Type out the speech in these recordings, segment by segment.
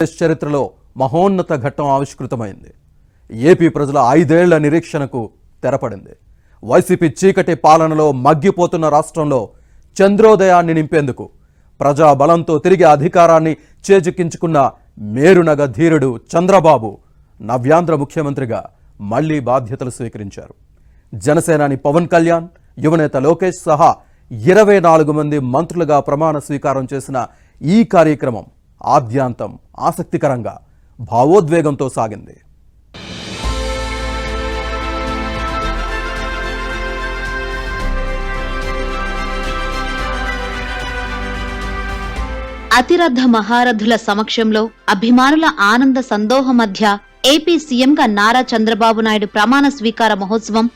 చరిత్రలో మహోన్నత ఘట్టం ఆవిష్కృతమైంది. ఏపీ ప్రజల 5 ఏళ్ల నిరీక్షణకు తెరపడింది. వైసీపీ చీకటి పాలనలో మగ్గిపోతున్న రాష్ట్రంలో చంద్రోదయాన్ని నింపేందుకు ప్రజాబలంతో తిరిగి అధికారాన్ని చేజిక్కించుకున్న మేరునగ ధీరుడు చంద్రబాబు నవ్యాంధ్ర ముఖ్యమంత్రిగా మళ్లీ బాధ్యతలు స్వీకరించారు. జనసేనాని పవన్ కళ్యాణ్, యువనేత లోకేష్ సహా 24 మంది మంత్రులుగా ప్రమాణ స్వీకారం చేసిన ఈ కార్యక్రమం ఆద్యాంతం ఆసక్తికరంగా, భావోద్వేగంతో సాగింది. అతిరథ మహారథుల సమక్షంలో అభిమానుల ఆనంద సందోహం మధ్య ఏపీ సీఎంగా నారా చంద్రబాబు నాయుడు ప్రమాణ స్వీకార మహోత్సవం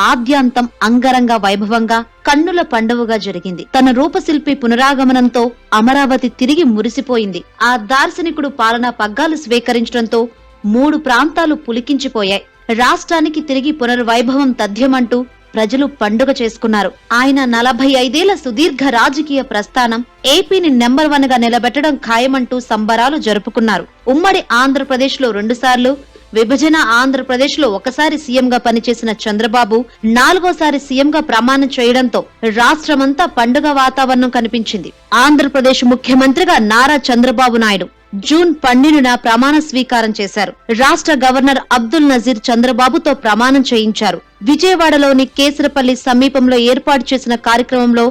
ఆద్యాంతం అంగరంగ వైభవంగా, కన్నుల పండువగా జరిగింది. తన రూపశిల్పి పునరాగమనంతో అమరావతి తిరిగి మురిసిపోయింది. ఆ దార్శనికుడు పాలనా పగ్గాలు స్వీకరించడంతో 3 ప్రాంతాలు పులికించిపోయాయి. రాష్ట్రానికి తిరిగి పునర్వైభవం తథ్యమంటూ ప్రజలు పండుగ చేసుకున్నారు. ఆయన 45 ఏళ్ల సుదీర్ఘ రాజకీయ ప్రస్థానం ఏపీని నెంబర్ 1 గా నిలబెట్టడం ఖాయమంటూ సంబరాలు జరుపుకున్నారు. ఉమ్మడి ఆంధ్రప్రదేశ్ లో 2 సార్లు, విభజన ఆంధ్రప్రదేశ్ లో 1 సారి సీఎంగా పనిచేసిన చంద్రబాబు 4వసారి సీఎంగా ప్రమాణం చేయడంతో రాష్ట్రమంతా పండుగ వాతావరణం కనిపించింది. ఆంధ్రప్రదేశ్ ముఖ్యమంత్రిగా నారా చంద్రబాబు నాయుడు జూన్ 12న ప్రమాణ స్వీకారం చేశారు. రాష్ట్ర గవర్నర్ అబ్దుల్ నజీర్ చంద్రబాబుతో ప్రమాణం చేయించారు. విజయవాడలోని కేసరపల్లి సమీపంలో ఏర్పాటు చేసిన కార్యక్రమంలో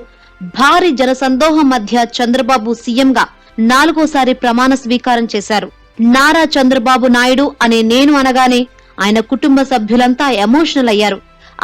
భారీ జనసందోహం మధ్య చంద్రబాబు సీఎంగా 4వసారి ప్రమాణ స్వీకారం చేశారు. నారా చంద్రబాబు నాయుడు అనే నేను అనగానే ఆయన కుటుంబ సభ్యులంతా ఎమోషనల్ అయ్యారు.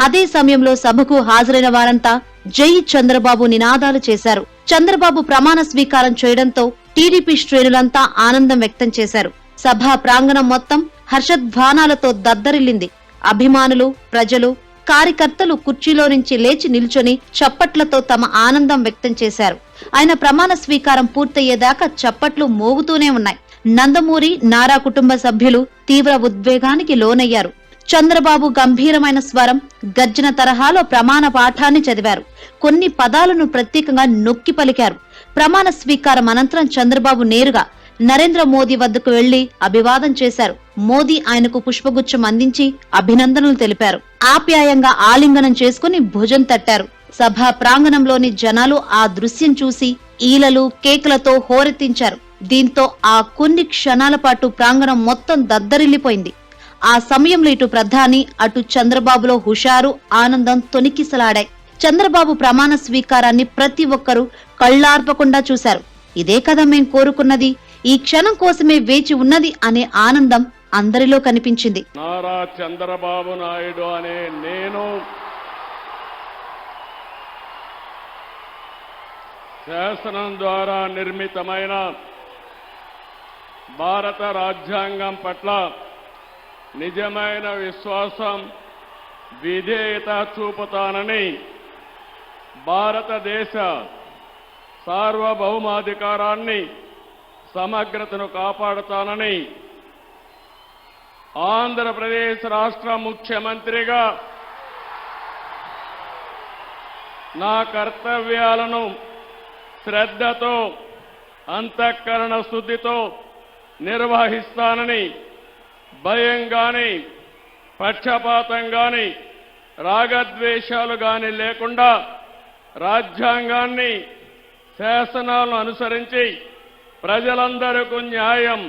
అదే సమయంలో సభకు హాజరైన వారంతా జై చంద్రబాబు నినాదాలు చేశారు. చంద్రబాబు ప్రమాణ స్వీకారం చేయడంతో టీడీపీ శ్రేణులంతా ఆనందం వ్యక్తం చేశారు. సభా ప్రాంగణం మొత్తం హర్షధ్వానాలతో దద్దరిల్లింది. అభిమానులు, ప్రజలు, కార్యకర్తలు కుర్చీలో నుంచి లేచి నిల్చొని చప్పట్లతో తమ ఆనందం వ్యక్తం చేశారు. ఆయన ప్రమాణ స్వీకారం పూర్తయ్యేదాకా చప్పట్లు మోగుతూనే ఉన్నాయి. నందమూరి, నారా కుటుంబ సభ్యులు తీవ్ర ఉద్వేగానికి లోనయ్యారు. చంద్రబాబు గంభీరమైన స్వరం, గర్జన తరహాలో ప్రమాణ పాఠాన్ని చదివారు. కొన్ని పదాలను ప్రత్యేకంగా నొక్కి పలికారు. ప్రమాణ స్వీకారం అనంతరం చంద్రబాబు నేరుగా నరేంద్ర మోదీ వద్దకు వెళ్లి అభివాదం చేశారు. మోదీ ఆయనకు పుష్పగుచ్చం అందించి అభినందనలు తెలిపారు. ఆప్యాయంగా ఆలింగనం చేసుకుని భుజం తట్టారు. సభా ప్రాంగణంలోని జనాలు ఆ దృశ్యం చూసి ఈలలు, కేకలతో హోరెత్తించారు. దీంతో ఆ కొన్ని క్షణాల పాటు ప్రాంగణం మొత్తం దద్దరిల్లిపోయింది. ఆ సమయంలో ఇటు ప్రధాని, అటు చంద్రబాబులో హుషారు, ఆనందం తొణికిసలాడాయి. చంద్రబాబు ప్రమాణ స్వీకారాన్ని ప్రతి ఒక్కరూ కళ్లార్పకుండా చూశారు. ఇదే కదా మేం కోరుకున్నది, ఈ క్షణం కోసమే వేచి ఉన్నది అనే ఆనందం అందరిలో కనిపించింది. నారా చంద్రబాబు నాయుడు అనే నేను శాసనం ద్వారా నిర్మితమైన భారత రాజ్యాంగం పట్ల నిజమైన విశ్వాసం, విధేయత చూపుతానని, భారతదేశ సార్వభౌమాధికారాన్ని, సమగ్రతను కాపాడుతానని, ఆంధ్రప్రదేశ్ రాష్ట్ర ముఖ్యమంత్రిగా నా కర్తవ్యాలను శ్రద్ధతో, అంతఃకరణ శుద్ధితో నిర్వహిస్తానని, భయం గాని, పక్షపాతం గాని, రాగద్వేషాలు గాని లేకుండా రాజ్యాంగాన్ని, శాసనాలను అనుసరించి ప్రజలందరికీ న్యాయం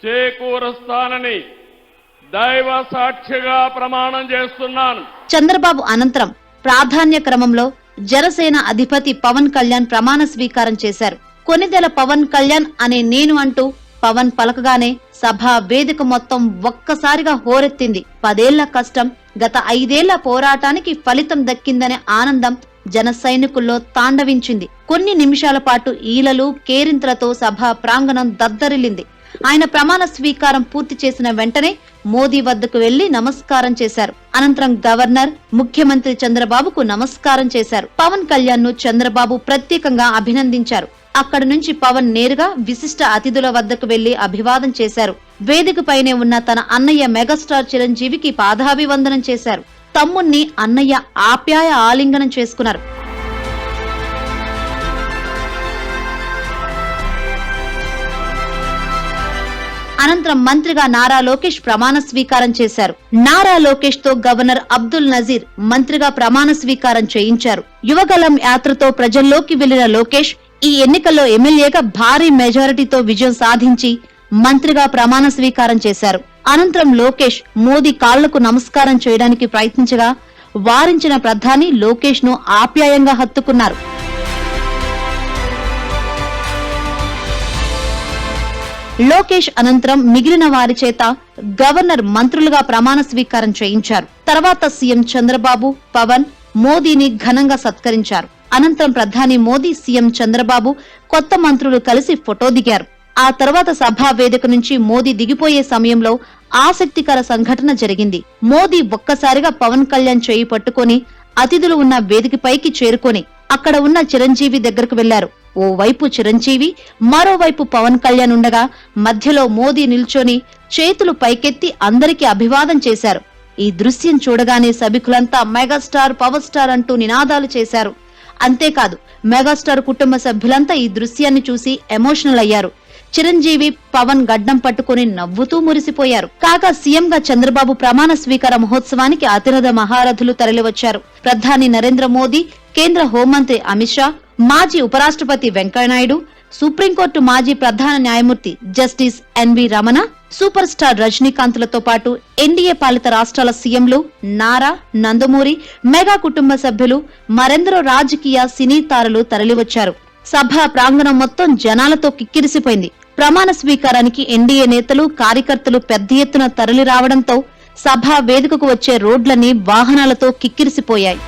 చేకూరుస్తానని దైవ సాక్షిగా ప్రమాణం చేస్తున్నాను. చంద్రబాబు అనంతరం ప్రాధాన్య క్రమంలో జనసేన అధిపతి పవన్ కళ్యాణ్ ప్రమాణ స్వీకారం చేశారు. కొనిదెల పవన్ కళ్యాణ్ అనే నేను అంటూ పవన్ పలకగానే సభా వేదిక మొత్తం ఒక్కసారిగా హోరెత్తింది. 10 ఏళ్ల కష్టం, గత 5 ఏళ్ల పోరాటానికి ఫలితం దక్కిందనే ఆనందం జన సైనికుల్లో తాండవించింది. కొన్ని నిమిషాల పాటు ఈలలు, కేరింతలతో సభా ప్రాంగణం దద్దరిల్లింది. ఆయన ప్రమాణ స్వీకారం పూర్తి చేసిన వెంటనే మోదీ వద్దకు వెళ్లి నమస్కారం చేశారు. అనంతరం గవర్నర్, ముఖ్యమంత్రి చంద్రబాబుకు నమస్కారం చేశారు. పవన్ కళ్యాణ్ ను చంద్రబాబు ప్రత్యేకంగా అభినందించారు. అక్కడి నుంచి పవన్ నేరుగా విశిష్ట అతిథుల వద్దకు వెళ్లి అభివాదం చేశారు. వేదికపైనే ఉన్న తన అన్నయ్య మెగాస్టార్ చిరంజీవికి పాదాభివందనం చేశారు. తమ్ముణ్ణి అన్నయ్య ఆప్యాయ ఆలింగనం చేసుకున్నారు. అనంతరం మంత్రిగా నారా లోకేష్ ప్రమాణ స్వీకారం చేశారు. నారా లోకేష్ తో గవర్నర్ అబ్దుల్ నజీర్ మంత్రిగా ప్రమాణ స్వీకారం చేయించారు. యువగలం యాత్రతో ప్రజల్లోకి వెళ్లిన లోకేష్ ఈ ఎన్నికల్లో ఎమ్మెల్యేగా భారీ మెజారిటీతో విజయం సాధించి మంత్రిగా ప్రమాణ స్వీకారం చేశారు. అనంతరం లోకేష్ మోదీ కాళ్లకు నమస్కారం చేయడానికి ప్రయత్నించగా వారించిన ప్రధాని లోకేష్ ను ఆప్యాయంగా హత్తుకున్నారు. లోకేష్ అనంతరం మిగిలిన వారి చేత గవర్నర్ మంత్రులుగా ప్రమాణ స్వీకారం చేయించారు. తర్వాత సీఎం చంద్రబాబు, పవన్ మోదీని ఘనంగా సత్కరించారు. అనంతరం ప్రధాని మోదీ, సీఎం చంద్రబాబు, కొత్త మంత్రులు కలిసి ఫోటో దిగారు. ఆ తర్వాత సభా వేదిక నుంచి మోదీ దిగిపోయే సమయంలో ఆసక్తికర సంఘటన జరిగింది. మోదీ ఒక్కసారిగా పవన్ కళ్యాణ్ చేయి పట్టుకుని అతిథులు ఉన్న వేదికపైకి చేరుకొని అక్కడ ఉన్న చిరంజీవి దగ్గరకు వెళ్లారు. ఓ వైపు చిరంజీవి, మరోవైపు పవన్ కళ్యాణ్ ఉండగా మధ్యలో మోదీ నిల్చొని చేతులు పైకెత్తి అందరికీ అభివాదం చేశారు. ఈ దృశ్యం చూడగానే సభికులంతా మెగాస్టార్, పవర్ స్టార్ అంటూ నినాదాలు చేశారు. అంతేకాదు మెగాస్టార్ కుటుంబ సభ్యులంతా ఈ దృశ్యాన్ని చూసి ఎమోషనల్ అయ్యారు. చిరంజీవి, పవన్ గడ్డం పట్టుకుని నవ్వుతూ మురిసిపోయారు. కాగా సీఎం గా చంద్రబాబు ప్రమాణ స్వీకార మహోత్సవానికి అతిరథ మహారథులు తరలివచ్చారు. ప్రధాని నరేంద్ర మోదీ, కేంద్ర హోంమంత్రి అమిత్ షా, మాజీ ఉపరాష్ట్రపతి వెంకయ్యనాయుడు, సుప్రీంకోర్టు మాజీ ప్రధాన న్యాయమూర్తి justice NV Ramana, super star రజనీకాంత్లతో పాటు ఎన్డీఏ పాలిత రాష్ట్రాల సీఎంలు నారా, నందమూరి, మెగా కుటుంబ సభ్యులు, మరెందరో రాజకీయ సినీ తారలు తరలివచ్చారు. సభా ప్రాంగణం మొత్తం జనాలతో కిక్కిరిసిపోయింది. ప్రమాణ స్వీకారానికి ఎన్డీఏ నేతలు, కార్యకర్తలు పెద్ద ఎత్తున తరలి రావడంతో సభా వేదికకు వచ్చే రోడ్లన్నీ వాహనాలతో కిక్కిరిసిపోయాయి.